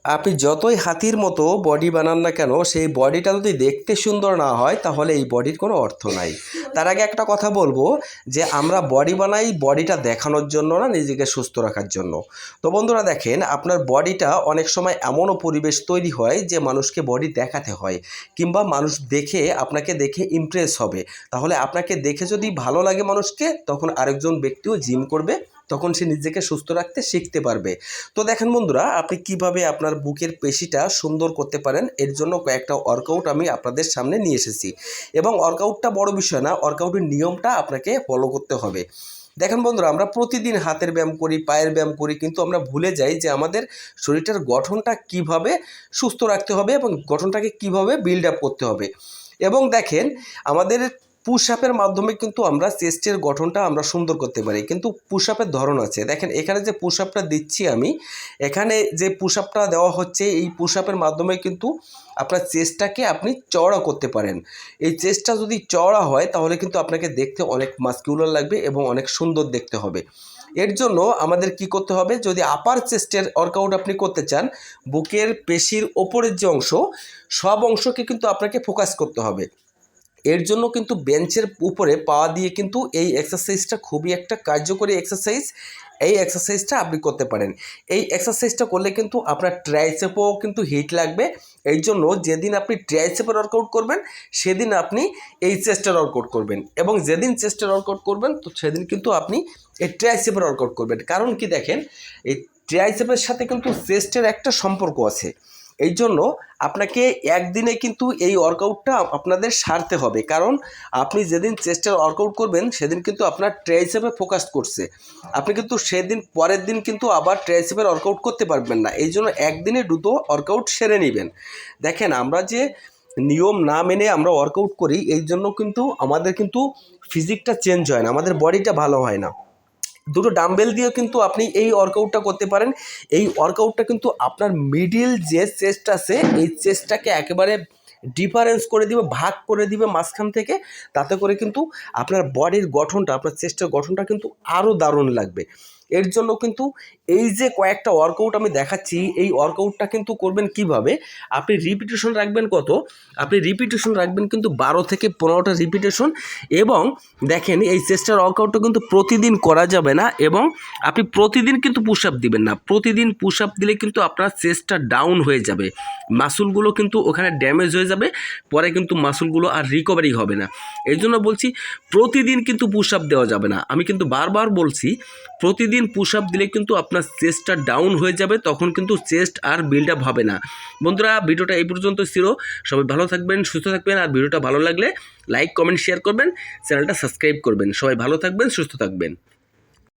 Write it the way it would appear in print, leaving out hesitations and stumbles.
আপনি যতই হাতির মতো বডি বানান না কেন, সেই বডিটা যদি দেখতে সুন্দর না হয় তাহলে এই বডির কোনো অর্থ নাই। তার আগে একটা কথা বলবো যে আমরা বডি বানাই বডিটা দেখানোর জন্য না, নিজেকে সুস্থ রাখার জন্য। তো বন্ধুরা দেখেন, আপনার বডিটা অনেক সময় এমনও পরিবেশ তৈরি হয় যে মানুষকে বডি দেখাতে হয়, কিংবা মানুষ আপনাকে দেখে ইমপ্রেস হবে। তাহলে আপনাকে দেখে যদি ভালো লাগে মানুষকে, তখন আরেকজন ব্যক্তিও জিম করবে, তখন সে নিজেকে সুস্থ রাখতে শিখতে পারবে। তো দেখেন বন্ধুরা, আপনি কিভাবে আপনার বুকের পেশিটা সুন্দর করতে পারেন, এর জন্য কয়েকটা ওয়ার্কআউট আমি আপনাদের সামনে নিয়ে এসেছি। এবং ওয়ার্কআউটটা বড় বিষয় না, ওয়ার্কআউটের নিয়মটা আপনাকে ফলো করতে হবে। দেখেন বন্ধুরা, আমরা প্রতিদিন হাতের ব্যায়াম করি, পায়ের ব্যায়াম করি, কিন্তু আমরা ভুলে যাই যে আমাদের শরীরটার গঠনটা কিভাবে সুস্থ রাখতে হবে এবং গঠনটাকে কিভাবে বিল্ড আপ করতে হবে। এবং দেখেন, আমাদের পুশ আপের মাধ্যমে কিন্তু আমরা চেস্টের গঠনটা আমরা সুন্দর করতে পারি, কিন্তু পুশ আপের ধরন আছে। দেখেন এখানে যে পুশ আপটা দিচ্ছি আমি, এখানে যে পুশ আপটা দেওয়া হচ্ছে, এই পুশ আপের মাধ্যমে কিন্তু আপনার চেস্টটাকে আপনি চওড়া করতে পারেন। এই চেস্টটা যদি চওড়া হয় তাহলে কিন্তু আপনাকে দেখতে অনেক মাসকিউলার লাগবে এবং অনেক সুন্দর দেখতে হবে। এর জন্য আমাদের কি করতে হবে, যদি আপার চেস্টের ওয়ার্কআউট আপনি করতে চান, বুকের পেশির ওপরের যে অংশ, সব অংশকে কিন্তু আপনাকে ফোকাস করতে হবে। এর জন্য কিন্তু বেঞ্চের উপরে পা দিয়ে কিন্তু এই এক্সারসাইজটা খুবই একটা কার্যকরী এক্সারসাইজ। এই এক্সারসাইজটা আপনি করতে পারেন। এই এক্সারসাইজটা করলে কিন্তু আপনার ট্রাইসেপও কিন্তু হিট লাগবে। এই জন্য যেদিন আপনি ট্রাইসেপের ওয়ার্কআউট করবেন, সেদিন আপনি এই চেস্টের ওয়ার্কআউট করবেন, এবং যেদিন চেস্টের ওয়ার্কআউট করবেন তো সেদিন কিন্তু আপনি এই ট্রাইসেপের ওয়ার্কআউট করবেন। কারণ কি দেখেন, এই ট্রাইসেপের সাথে কিন্তু চেস্টের একটা সম্পর্ক আছে। এই জন্য আপনাকে একদিনে কিন্তু এই ওয়ার্কআউটটা আপনাদের সারতে হবে, কারণ আপনি যেদিন চেস্টের ওয়ার্কআউট করবেন সেদিন কিন্তু আপনার ট্রাইসেপে ফোকাস করছে, আপনি কিন্তু সেদিন পরের দিন কিন্তু আবার ট্রাইসেপের ওয়ার্কআউট করতে পারবেন না। এই জন্য একদিনে দুটো ওয়ার্কআউট সেরে নেবেন। দেখেন, আমরা যে নিয়ম না মেনে আমরা ওয়ার্কআউট করি, এই জন্য কিন্তু আমাদের কিন্তু ফিজিকটা চেঞ্জ হয় না, আমাদের বডিটা ভালো হয় না। দুটো ডাম্বেল দিয়েও কিন্তু আপনি এই ওয়ার্কআউটটা করতে পারেন। এই ওয়ার্কআউটটা কিন্তু আপনার মিডিল যে চেস্ট আছে, এই চেস্টটাকে একেবারে ডিফারেন্স করে দিবে, ভাগ করে দিবে মাঝখান থেকে। তাতে করে কিন্তু আপনার বডির গঠনটা, আপনার চেস্টের গঠনটা কিন্তু আরও দারুণ লাগবে। এর জন্য কিন্তু এই যে কয়েকটা ওয়ার্কআউট আমি দেখাচ্ছি, এই ওয়ার্কআউটটা কিন্তু করবেন কিভাবে, আপনি রিপিটেশন রাখবেন কত, আপনি রিপিটেশন রাখবেন কিন্তু 12 থেকে 15টা রিপিটেশন। এবং দেখেন, এই চেস্টের ওয়ার্কআউটটা কিন্তু প্রতিদিন করা যাবে না, এবং আপনি প্রতিদিন কিন্তু পুশ আপ দিবেন না। প্রতিদিন পুশ আপ দিলে কিন্তু আপনার চেস্টটা ডাউন হয়ে যাবে, মাসুলগুলো কিন্তু ওখানে ড্যামেজ হয়ে যাবে, পরে কিন্তু মাসুলগুলো আর রিকভারি হবে না। এই জন্য বলছি, প্রতিদিন কিন্তু পুশ আপ দেওয়া যাবে না। আমি কিন্তু বারবার বলছি, প্রতিদিন পুশ আপ দিলে কিন্তু আপনার চেস্টটা ডাউন হয়ে যাবে, তখন কিন্তু চেস্ট আর বিল্ড আপ হবে না। বন্ধুরা, ভিডিওটা এই পর্যন্ত ছিল। সবাই ভালো থাকবেন, সুস্থ থাকবেন, আর ভিডিওটা ভালো লাগলে লাইক, কমেন্ট, শেয়ার করবেন, চ্যানেলটা সাবস্ক্রাইব করবেন। সবাই ভালো থাকবেন, সুস্থ থাকবেন।